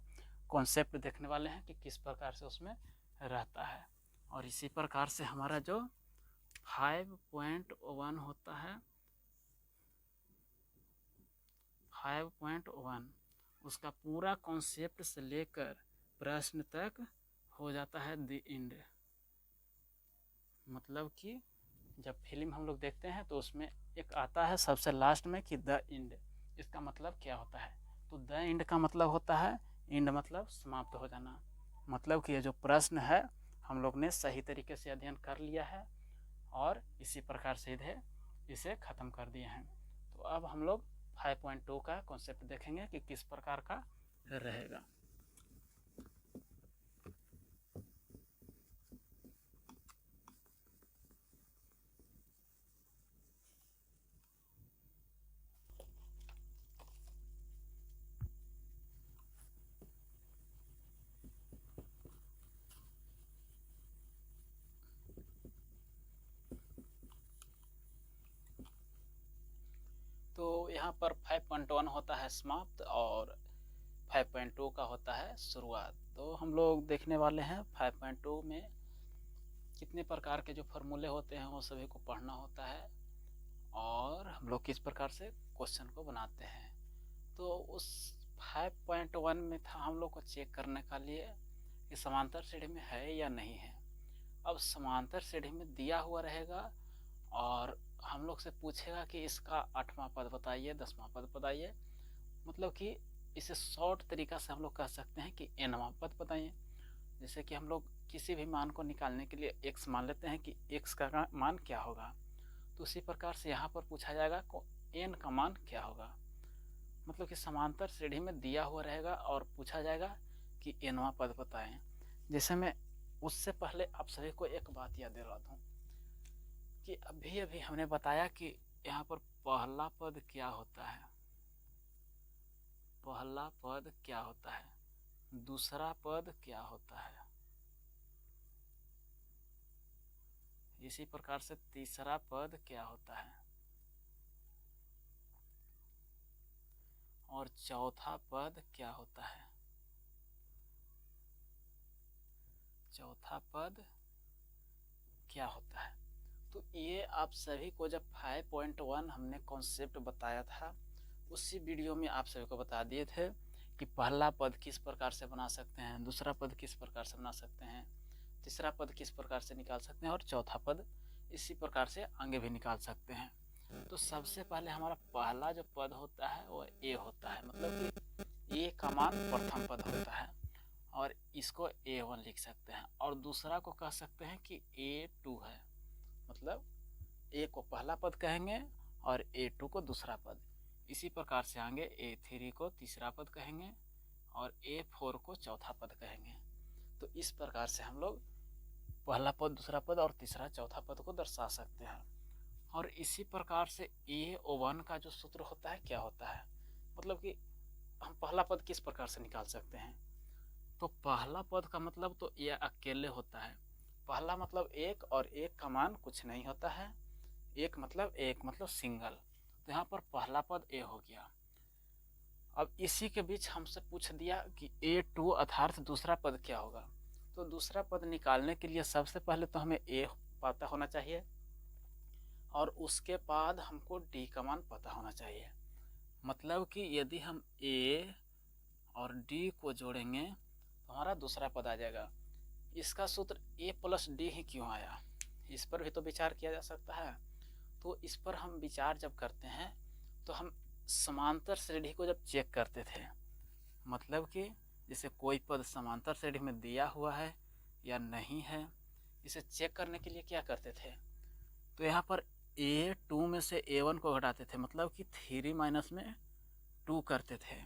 कॉन्सेप्ट देखने वाले हैं कि किस प्रकार से उसमें रहता है। और इसी प्रकार से हमारा जो 5.1 होता है, 5.1 उसका पूरा कॉन्सेप्ट से लेकर प्रश्न तक हो जाता है द एंड। मतलब कि जब फिल्म हम लोग देखते हैं तो उसमें एक आता है सबसे लास्ट में कि द एंड, इसका मतलब क्या होता है। तो द एंड का मतलब होता है, एंड मतलब समाप्त हो जाना, मतलब कि ये जो प्रश्न है हम लोग ने सही तरीके से अध्ययन कर लिया है और इसी प्रकार से इसे ख़त्म कर दिए हैं। तो अब हम लोग 5.2 का कॉन्सेप्ट देखेंगे कि किस प्रकार का रहेगा। तो यहाँ पर 5.1 होता है समाप्त और 5.2 का होता है शुरुआत। तो हम लोग देखने वाले हैं 5.2 में कितने प्रकार के जो फार्मूले होते हैं वो सभी को पढ़ना होता है और हम लोग किस प्रकार से क्वेश्चन को बनाते हैं। तो उस 5.1 में था हम लोग को चेक करने के लिए कि समांतर श्रेणी में है या नहीं है। अब समांतर श्रेणी में दिया हुआ रहेगा और हम लोग से पूछेगा कि इसका 8वां पद बताइए, 10वां पद बताइए। मतलब कि इसे शॉर्ट तरीका से हम लोग कह सकते हैं कि nवां पद बताइए। जैसे कि हम लोग किसी भी मान को निकालने के लिए x मान लेते हैं कि x का मान क्या होगा, तो उसी प्रकार से यहाँ पर पूछा जाएगा को n का मान क्या होगा। मतलब कि समांतर श्रेणी में दिया हुआ रहेगा और पूछा जाएगा कि nवां पद बताएं। जैसे मैं उससे पहले आप सभी को एक बात याद दिला दूं कि अभी अभी हमने बताया कि यहाँ पर पहला पद क्या होता है, पहला पद क्या होता है, दूसरा पद क्या होता है, इसी प्रकार से तीसरा पद क्या होता है और चौथा पद क्या होता है, चौथा पद क्या होता है। तो ये आप सभी को जब 5.1 हमने कॉन्सेप्ट बताया था उसी वीडियो में आप सभी को बता दिए थे कि पहला पद किस प्रकार से बना सकते हैं, दूसरा पद किस प्रकार से बना सकते हैं, तीसरा पद किस प्रकार से निकाल सकते हैं और चौथा पद इसी प्रकार से आगे भी निकाल सकते हैं। तो सबसे पहले हमारा पहला जो पद होता है वो ए होता है, मतलब कि ए का मान प्रथम पद होता है और इसको A1 लिख सकते हैं और दूसरा को कह सकते हैं कि A2 है। मतलब ए को पहला पद कहेंगे और A2 को दूसरा पद। इसी प्रकार से आगे A3 को तीसरा पद कहेंगे और A4 को चौथा पद कहेंगे। तो इस प्रकार से हम लोग पहला पद, दूसरा पद और तीसरा चौथा पद को दर्शा सकते हैं। और इसी प्रकार से A1 का जो सूत्र होता है क्या होता है, मतलब कि हम पहला पद किस प्रकार से निकाल सकते हैं। तो पहला पद का मतलब तो ये अकेले होता है। पहला मतलब एक और एक का मान कुछ नहीं होता है, एक मतलब सिंगल। तो यहाँ पर पहला पद ए हो गया। अब इसी के बीच हमसे पूछ दिया कि A2 अर्थात दूसरा पद क्या होगा। तो दूसरा पद निकालने के लिए सबसे पहले तो हमें ए पता होना चाहिए और उसके बाद हमको डी का मान पता होना चाहिए। मतलब कि यदि हम ए और डी को जोड़ेंगे तो हमारा दूसरा पद आ जाएगा। इसका सूत्र ए प्लस डी ही क्यों आया, इस पर भी तो विचार किया जा सकता है। तो इस पर हम विचार जब करते हैं तो हम समांतर श्रेणी को जब चेक करते थे, मतलब कि जैसे कोई पद समांतर श्रेणी में दिया हुआ है या नहीं है, इसे चेक करने के लिए क्या करते थे। तो यहाँ पर A2 में से A1 को घटाते थे, मतलब कि 3 माइनस में 2 करते थे।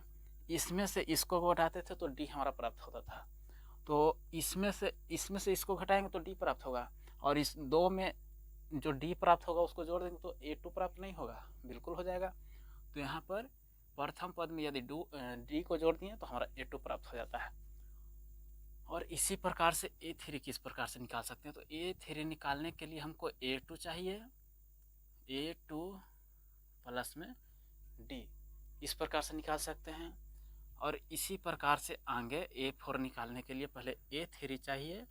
इसमें से इसको घटाते थे तो D हमारा प्राप्त होता था। तो इसमें से इसको घटाएंगे तो D प्राप्त होगा और इस दो में जो D प्राप्त होगा उसको जोड़ देंगे तो A2 प्राप्त नहीं होगा, बिल्कुल हो जाएगा। तो यहाँ पर प्रथम पद में यदि D को जोड़ दिए तो हमारा A2 प्राप्त हो जाता है। और इसी प्रकार से A3 किस प्रकार से निकाल सकते हैं। तो A3 निकालने के लिए हमको A2 चाहिए, A2 प्लस में D, इस प्रकार से निकाल सकते हैं। और इसी प्रकार से आगे A4 निकालने के लिए पहले A3 चाहिए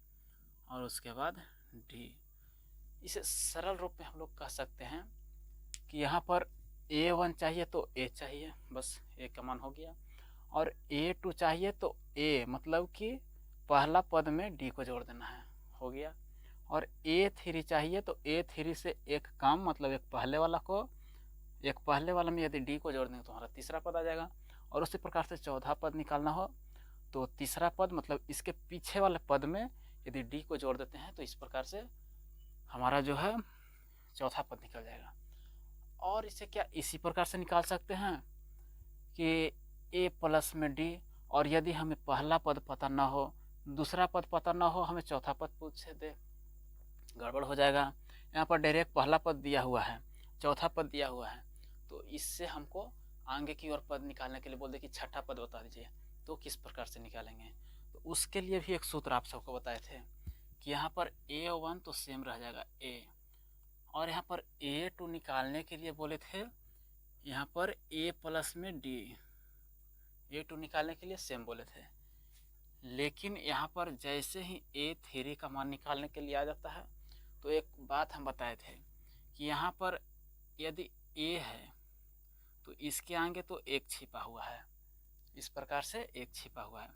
और उसके बाद D। इसे सरल रूप में हम लोग कह सकते हैं कि यहाँ पर A1 चाहिए तो A चाहिए, बस A का मान हो गया। और A2 चाहिए तो A मतलब कि पहला पद में D को जोड़ देना है, हो गया। और A3 चाहिए तो A3 से एक कम मतलब एक पहले वाला में यदि D को जोड़ देंगे तो हमारा तीसरा पद आ जाएगा। और उसी प्रकार से चौथा पद निकालना हो तो तीसरा पद मतलब इसके पीछे वाले पद में यदि D को जोड़ देते हैं तो इस प्रकार से हमारा जो है चौथा पद निकल जाएगा। और इसे क्या इसी प्रकार से निकाल सकते हैं कि A प्लस में D, और यदि हमें पहला पद पता ना हो, दूसरा पद पता ना हो, हमें चौथा पद पूछ दे, गड़बड़ हो जाएगा। यहाँ पर डायरेक्ट पहला पद दिया हुआ है, चौथा पद दिया हुआ है, तो इससे हमको आगे की ओर पद निकालने के लिए बोल दे कि छठा पद बता दीजिए, तो किस प्रकार से निकालेंगे। तो उसके लिए भी एक सूत्र आप सबको बताए थे कि यहाँ पर A1 तो सेम रह जाएगा A, और यहाँ पर A2 निकालने के लिए बोले थे यहाँ पर A प्लस में D, A2 निकालने के लिए सेम बोले थे। लेकिन यहाँ पर जैसे ही A3 का मान निकालने के लिए आ जाता है तो एक बात हम बताए थे कि यहाँ पर यदि A है तो इसके आगे तो एक छिपा हुआ है, इस प्रकार से एक छिपा हुआ है।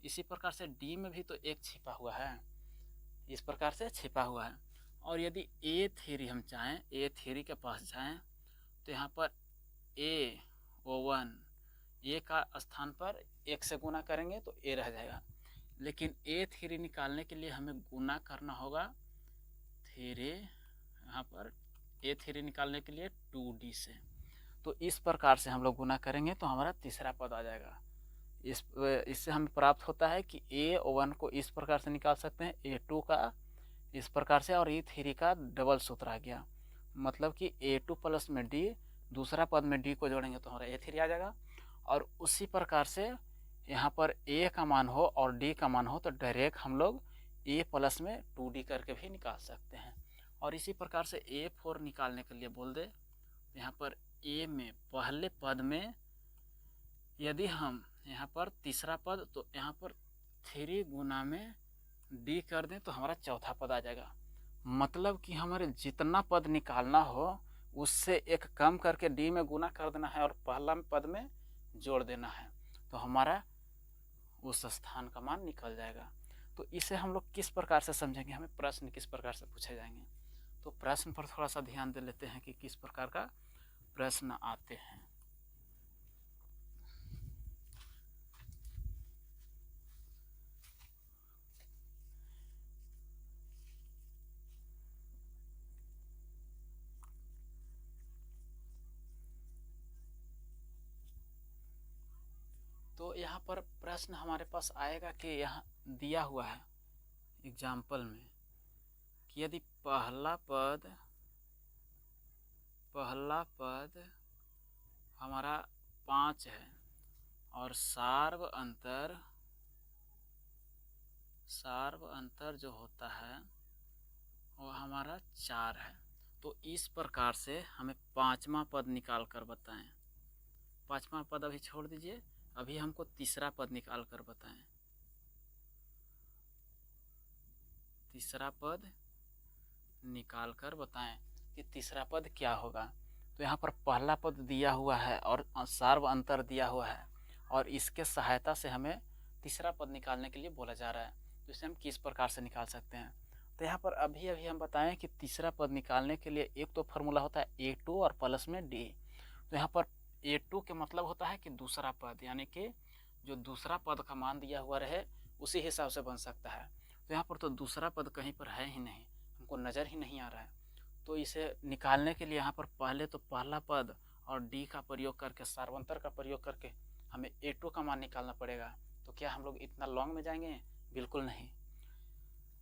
इसी प्रकार से D में भी तो एक छिपा हुआ है, इस प्रकार से छिपा हुआ है। और यदि ए थ्री हम चाहें, ए थ्री के पास जाएं तो यहाँ पर ए O1 ए का स्थान पर 1 से गुना करेंगे तो ए रह जाएगा, लेकिन ए थ्री निकालने के लिए हमें गुना करना होगा थ्री, यहाँ पर ए थ्री निकालने के लिए 2D से। तो इस प्रकार से हम लोग गुना करेंगे तो हमारा तीसरा पद आ जाएगा। इससे हमें प्राप्त होता है कि A1 को इस प्रकार से निकाल सकते हैं, A2 का इस प्रकार से, और E3 का डबल सूत्र आ गया। मतलब कि A2 प्लस में D, दूसरा पद में D को जोड़ेंगे तो हमारा A3 आ जाएगा। और उसी प्रकार से यहाँ पर A का मान हो और D का मान हो तो डायरेक्ट हम लोग A प्लस में 2D करके भी निकाल सकते हैं। और इसी प्रकार से A4 निकालने के लिए बोल दे, यहाँ पर A में पहले पद में यदि हम यहाँ पर तीसरा पद तो यहाँ पर 3 गुना में D कर दें तो हमारा चौथा पद आ जाएगा। मतलब कि हमारे जितना पद निकालना हो उससे एक कम करके D में गुना कर देना है और पहला पद में जोड़ देना है, तो हमारा उस स्थान का मान निकल जाएगा। तो इसे हम लोग किस प्रकार से समझेंगे, हमें प्रश्न किस प्रकार से पूछे जाएंगे। तो प्रश्न पर थोड़ा सा ध्यान दे लेते हैं कि किस प्रकार का प्रश्न आते हैं। तो यहाँ पर प्रश्न हमारे पास आएगा कि यहाँ दिया हुआ है एग्जाम्पल में कि यदि पहला पद हमारा 5 है और सार्व अंतर जो होता है वो हमारा 4 है, तो इस प्रकार से हमें पांचवा पद निकाल कर बताएं। पांचवा पद अभी छोड़ दीजिए, अभी हमको तीसरा पद निकाल कर बताएं। तीसरा पद निकाल कर बताएं कि तीसरा पद क्या होगा। तो यहाँ पर पहला पद दिया हुआ है और सार्व अंतर दिया हुआ है और इसके सहायता से हमें तीसरा पद निकालने के लिए बोला जा रहा है। तो इसे हम किस प्रकार से निकाल सकते हैं। तो यहाँ पर अभी हम बताएं कि तीसरा पद निकालने के लिए एक तो फॉर्मूला होता है A2 और प्लस में D। तो यहाँ पर A2 के मतलब होता है कि दूसरा पद, यानी कि जो दूसरा पद का मान दिया हुआ रहे उसी हिसाब से बन सकता है। तो यहाँ पर तो दूसरा पद कहीं पर है ही नहीं, हमको नज़र ही नहीं आ रहा है। तो इसे निकालने के लिए यहाँ पर पहले तो पहला पद और D का प्रयोग करके, सार्वंतर का प्रयोग करके हमें A2 का मान निकालना पड़ेगा। तो क्या हम लोग इतना लॉन्ग में जाएंगे? बिल्कुल नहीं।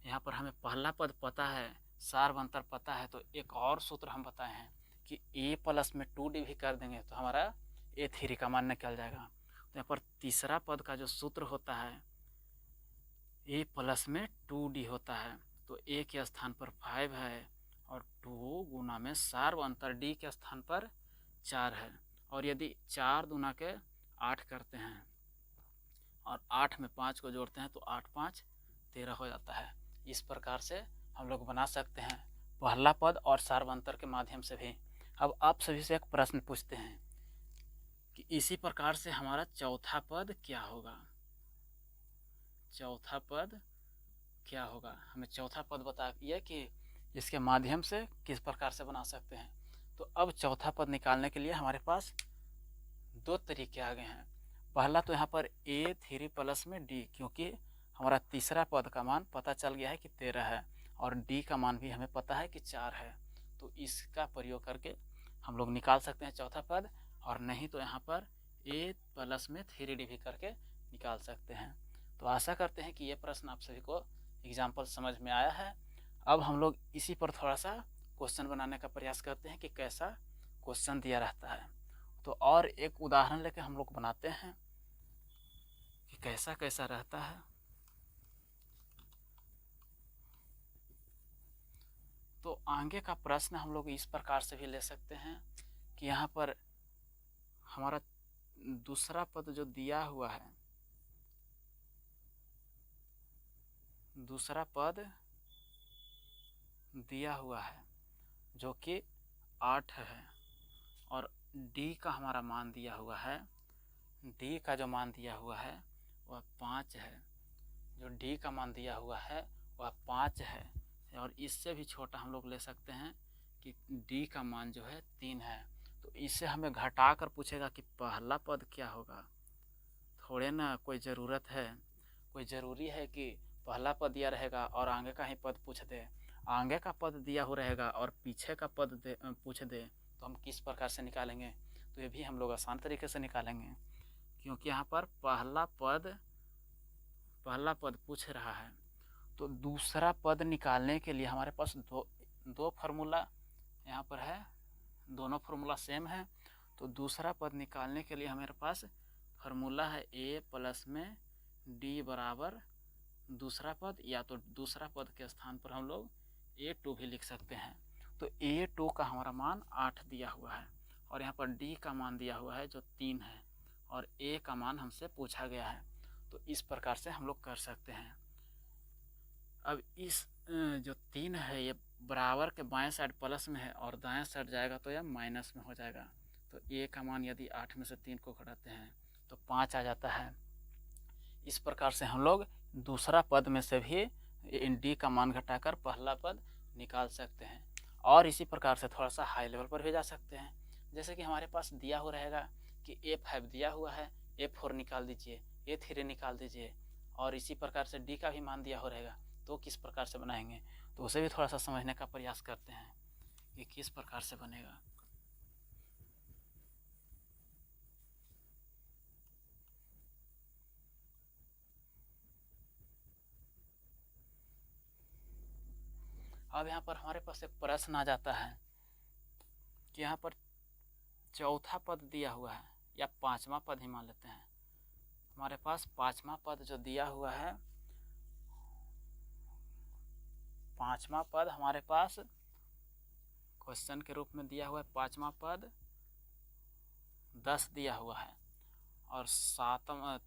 यहाँ पर हमें पहला पद पता है, सार्वंतर पता है, तो एक और सूत्र हम बताए हैं कि A प्लस में 2D भी कर देंगे तो हमारा A3 का मान निकल जाएगा। तो यहाँ पर तीसरा पद का जो सूत्र होता है A प्लस में 2D होता है, तो A के स्थान पर 5 है और 2 गुना में सार्व अंतर D के स्थान पर 4 है। और यदि 4 दूना के 8 करते हैं और 8 में 5 को जोड़ते हैं तो 8 5 13 हो जाता है। इस प्रकार से हम लोग बना सकते हैं पहला पद और सार्वंतर के माध्यम से भी। अब आप सभी से एक प्रश्न पूछते हैं कि इसी प्रकार से हमारा चौथा पद क्या होगा। चौथा पद क्या होगा, हमें चौथा पद बताइए कि इसके माध्यम से किस प्रकार से बना सकते हैं। तो अब चौथा पद निकालने के लिए हमारे पास दो तरीके आ गए हैं। पहला तो यहाँ पर A3 प्लस में D, क्योंकि हमारा तीसरा पद का मान पता चल गया है कि 13 है और D का मान भी हमें पता है कि 4 है, तो इसका प्रयोग करके हम लोग निकाल सकते हैं चौथा पद। और नहीं तो यहाँ पर A प्लस में 3D भी करके निकाल सकते हैं। तो आशा करते हैं कि ये प्रश्न आप सभी को एग्जाम्पल समझ में आया है। अब हम लोग इसी पर थोड़ा सा क्वेश्चन बनाने का प्रयास करते हैं कि कैसा क्वेश्चन दिया रहता है। तो और एक उदाहरण लेके हम लोग बनाते हैं कि कैसा कैसा रहता है। तो आगे का प्रश्न हम लोग इस प्रकार से भी ले सकते हैं कि यहाँ पर हमारा दूसरा पद जो दिया हुआ है, दूसरा पद दिया हुआ है जो कि 8 है और D का हमारा मान दिया हुआ है, D का जो मान दिया हुआ है वह 5 है। जो D का मान दिया हुआ है वह 5 है, और इससे भी छोटा हम लोग ले सकते हैं कि डी का मान जो है 3 है। तो इससे हमें घटा कर पूछेगा कि पहला पद क्या होगा। थोड़े ना कोई ज़रूरत है, कोई ज़रूरी है कि पहला पद दिया रहेगा और आगे का ही पद पूछ दे। आगे का पद दिया हो रहेगा और पीछे का पद पूछ दे तो हम किस प्रकार से निकालेंगे। तो ये भी हम लोग आसान तरीके से निकालेंगे, क्योंकि यहाँ पर पहला पद पूछ रहा है। तो दूसरा पद निकालने के लिए हमारे पास दो फार्मूला यहाँ पर है, दोनों फार्मूला सेम है। तो दूसरा पद निकालने के लिए हमारे पास फार्मूला है a प्लस में d बराबर दूसरा पद, या तो दूसरा पद के स्थान पर हम लोग a2 भी लिख सकते हैं। तो a2 का हमारा मान 8 दिया हुआ है और यहाँ पर d का मान दिया हुआ है जो 3 है और a का मान हमसे पूछा गया है। तो इस प्रकार से हम लोग कर सकते हैं। अब इस जो 3 है ये बराबर के बाएं साइड प्लस में है और दाएं साइड जाएगा तो यह माइनस में हो जाएगा। तो a का मान यदि 8 में से 3 को घटाते हैं तो 5 आ जाता है। इस प्रकार से हम लोग दूसरा पद में से भी d का मान घटाकर पहला पद निकाल सकते हैं। और इसी प्रकार से थोड़ा सा हाई लेवल पर भी जा सकते हैं। जैसे कि हमारे पास दिया हो रहेगा कि a5 दिया हुआ है, a4 निकाल दीजिए, a3 निकाल दीजिए, और इसी प्रकार से d का भी मान दिया हो रहेगा। तो किस प्रकार से बनाएंगे, तो उसे भी थोड़ा सा समझने का प्रयास करते हैं कि किस प्रकार से बनेगा। अब यहाँ पर हमारे पास एक प्रश्न आ जाता है कि यहाँ पर चौथा पद दिया हुआ है, या पांचवा पद ही मान लेते हैं। हमारे पास पांचवा पद जो दिया हुआ है, पांचवा पद हमारे पास क्वेश्चन के रूप में दिया हुआ है। पांचवा पद 10 दिया हुआ है और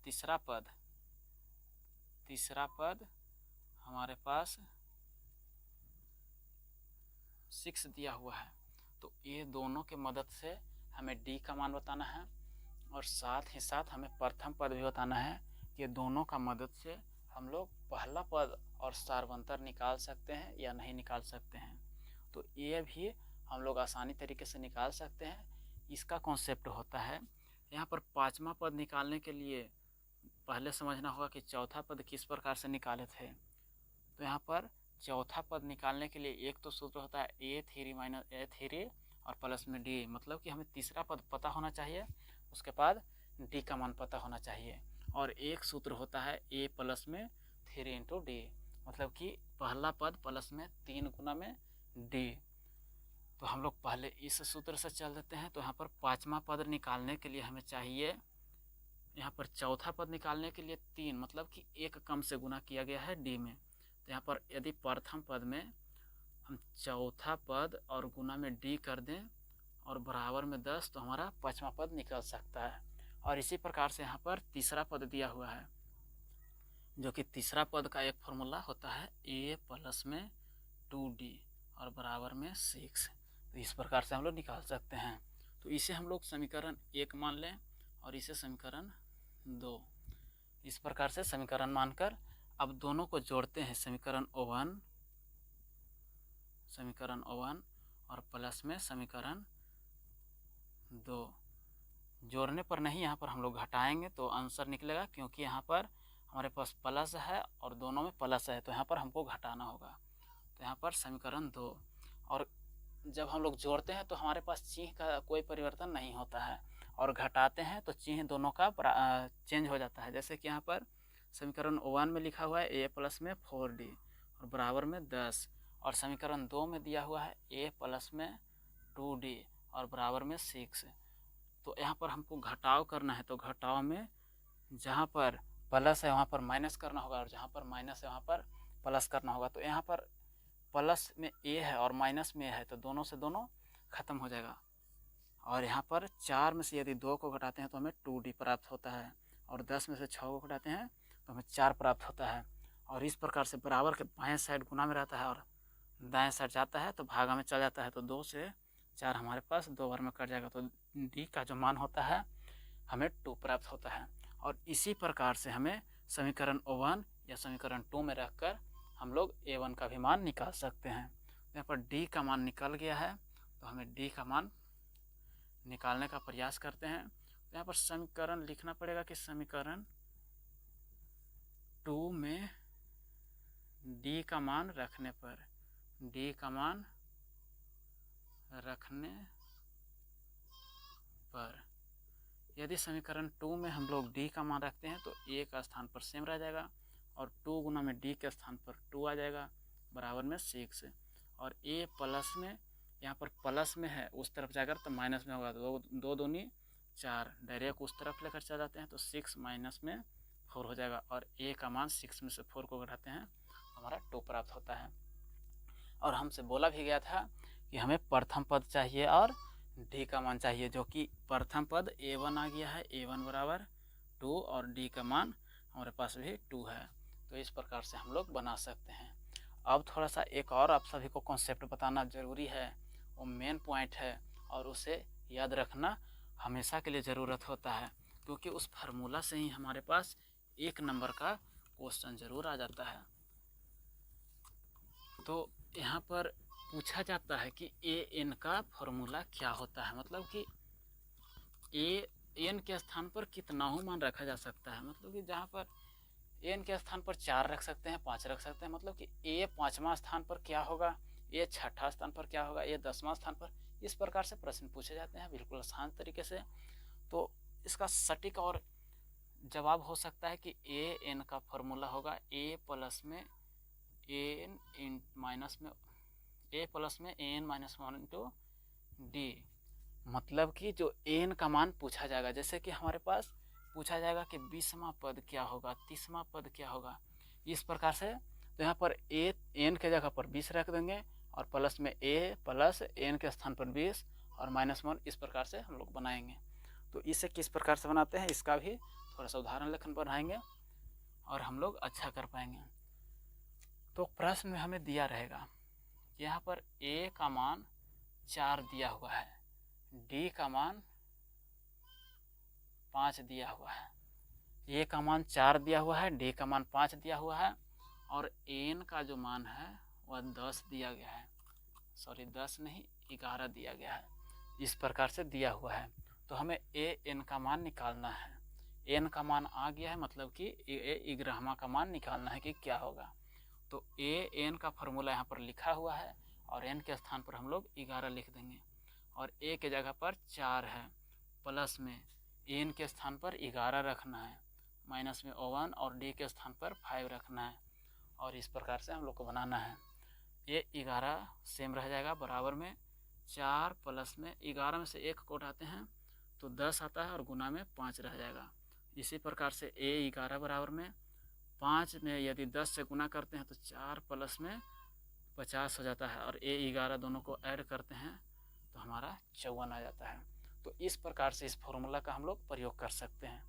तीसरा पद हमारे पास 6 दिया हुआ है। तो ये दोनों के मदद से हमें d का मान बताना है और साथ ही साथ हमें प्रथम पद भी बताना है। ये दोनों का मदद से हम लोग पहला पद और सार्वंतर निकाल सकते हैं या नहीं निकाल सकते हैं। तो ये भी हम लोग आसानी तरीके से निकाल सकते हैं। इसका कॉन्सेप्ट होता है, यहाँ पर पांचवा पद निकालने के लिए पहले समझना होगा कि चौथा पद किस प्रकार से निकाले थे। तो यहाँ पर चौथा पद निकालने के लिए एक तो सूत्र होता है a3 माइनस a3 और प्लस में d, मतलब कि हमें तीसरा पद पता होना चाहिए, उसके बाद d का मान पता होना चाहिए। और एक सूत्र होता है a प्लस में 3 इंटू d, मतलब कि पहला पद प्लस में 3 गुना में d। तो हम लोग पहले इस सूत्र से चल देते हैं। तो यहाँ पर पांचवा पद निकालने के लिए हमें चाहिए, यहाँ पर चौथा पद निकालने के लिए 3, मतलब कि एक कम से गुना किया गया है d में। तो यहाँ पर यदि प्रथम पद में हम चौथा पद और गुना में d कर दें और बराबर में 10, तो हमारा पांचवा पद निकल सकता है। और इसी प्रकार से यहाँ पर तीसरा पद दिया हुआ है, जो कि तीसरा पद का एक फॉर्मूला होता है a प्लस में 2d और बराबर में 6। तो इस प्रकार से हम लोग निकाल सकते हैं। तो इसे हम लोग समीकरण 1 मान लें और इसे समीकरण 2। इस प्रकार से समीकरण मानकर अब दोनों को जोड़ते हैं। समीकरण 1 और प्लस में समीकरण 2। जोड़ने पर नहीं, यहाँ पर हम लोग घटाएंगे तो आंसर निकलेगा, क्योंकि यहाँ पर हमारे पास प्लस है और दोनों में प्लस है, तो यहाँ पर हमको घटाना होगा। तो यहाँ पर समीकरण 2। और जब हम लोग जोड़ते हैं तो हमारे पास चिन्ह का कोई परिवर्तन नहीं होता है, और घटाते हैं तो चिन्ह दोनों का चेंज हो जाता है। जैसे कि यहाँ पर समीकरण 1 में लिखा हुआ है a प्लस में 4d और बराबर में 10, और समीकरण 2 में दिया हुआ है a प्लस में 2d और बराबर में 6। तो यहाँ पर हमको घटाव करना है, तो घटाव में जहाँ पर प्लस है वहाँ पर माइनस करना होगा और जहाँ पर माइनस है वहाँ पर प्लस करना होगा। तो यहाँ पर प्लस में a है और माइनस में है, तो दोनों से दोनों खत्म हो जाएगा। और यहाँ पर 4 में से यदि 2 को घटाते हैं तो हमें 2d प्राप्त होता है, और 10 में से 6 को घटाते हैं तो हमें 4 प्राप्त होता है। और इस प्रकार से बराबर के बाएं साइड गुना में रहता है और दाएं साइड जाता है तो भागा में चल जाता है। तो 2 से 4 हमारे पास 2 बार में कट जाएगा, तो d का जो मान होता है हमें 2 प्राप्त होता है। और इसी प्रकार से हमें समीकरण 1 या समीकरण 2 में रखकर हम लोग A1 का भी मान निकाल सकते हैं। यहाँ पर D का मान निकल गया है, तो हमें D का मान निकालने का प्रयास करते हैं। तो यहाँ पर समीकरण लिखना पड़ेगा कि समीकरण 2 में D का मान रखने पर, D का मान रखने पर यदि समीकरण 2 में हम लोग D का मान रखते हैं तो A का स्थान पर सेम रह जाएगा और 2 गुना में D के स्थान पर 2 आ जाएगा बराबर में 6। और A प्लस में, यहाँ पर प्लस में है, उस तरफ जाकर तो माइनस में होगा, तो 2 दूनी 4, डायरेक्ट उस तरफ लेकर चल जाते हैं तो 6 माइनस में 4 हो जाएगा और A का मान 6 में से 4 को घटाते हैं तो हमारा 2 प्राप्त होता है। और हमसे बोला भी गया था कि हमें प्रथम पद चाहिए और D का मान चाहिए, जो कि प्रथम पद A1 आ गया है, A1 बराबर 2 और D का मान हमारे पास भी 2 है। तो इस प्रकार से हम लोग बना सकते हैं। अब थोड़ा सा एक और आप सभी को कॉन्सेप्ट बताना ज़रूरी है, वो मेन पॉइंट है और उसे याद रखना हमेशा के लिए ज़रूरत होता है, क्योंकि उस फार्मूला से ही हमारे पास 1 नंबर का क्वेश्चन ज़रूर आ जाता है। तो यहाँ पर पूछा जाता है कि an का फॉर्मूला क्या होता है, मतलब कि an के स्थान पर कितना मान रखा जा सकता है। मतलब कि जहाँ पर n के स्थान पर 4 रख सकते हैं, 5 रख सकते हैं, मतलब कि a 5वां स्थान पर क्या होगा, a 6ठा स्थान पर क्या होगा, a 10वां स्थान पर। इस प्रकार से प्रश्न पूछे जाते हैं बिल्कुल आसान तरीके से। तो इसका सटीक और जवाब हो सकता है कि an का फॉर्मूला होगा a प्लस में an माइनस में a प्लस में an माइनस 1 इंटू डी। मतलब कि जो an का मान पूछा जाएगा, जैसे कि हमारे पास पूछा जाएगा कि 20वां पद क्या होगा, 30वां पद क्या होगा, इस प्रकार से। तो यहाँ पर an के जगह पर 20 रख देंगे और प्लस में a प्लस n के स्थान पर 20 और माइनस 1, इस प्रकार से हम लोग बनाएंगे। तो इसे किस प्रकार से बनाते हैं, इसका भी थोड़ा सा उदाहरण लेखन बनाएंगे और हम लोग अच्छा कर पाएंगे। तो प्रश्न में हमें दिया रहेगा, यहाँ पर a का मान 4 दिया हुआ है, d का मान 5 दिया हुआ है, a का मान 4 दिया हुआ है, d का मान 5 दिया हुआ है और n का जो मान है वह 10 दिया गया है, सॉरी 10 नहीं 11 दिया गया है, इस प्रकार से दिया हुआ है। तो हमें an का मान निकालना है। n का मान आ गया है, मतलब कि 11वां का मान निकालना है कि क्या होगा। तो an का फॉर्मूला यहाँ पर लिखा हुआ है और n के स्थान पर हम लोग 11 लिख देंगे और a के जगह पर 4 है, प्लस में n के स्थान पर 11 रखना है, माइनस में 1 और d के स्थान पर 5 रखना है और इस प्रकार से हम लोग को बनाना है। ये 11 सेम रह जाएगा बराबर में 4 प्लस में 11 में से 1 को उठाते हैं तो 10 आता है और गुना में 5 रह जाएगा। इसी प्रकार से a11 बराबर में 5 में यदि 10 से गुना करते हैं तो 4 प्लस में 50 हो जाता है और a11 दोनों को ऐड करते हैं तो हमारा 54 आ जाता है। तो इस प्रकार से इस फॉर्मूला का हम लोग प्रयोग कर सकते हैं।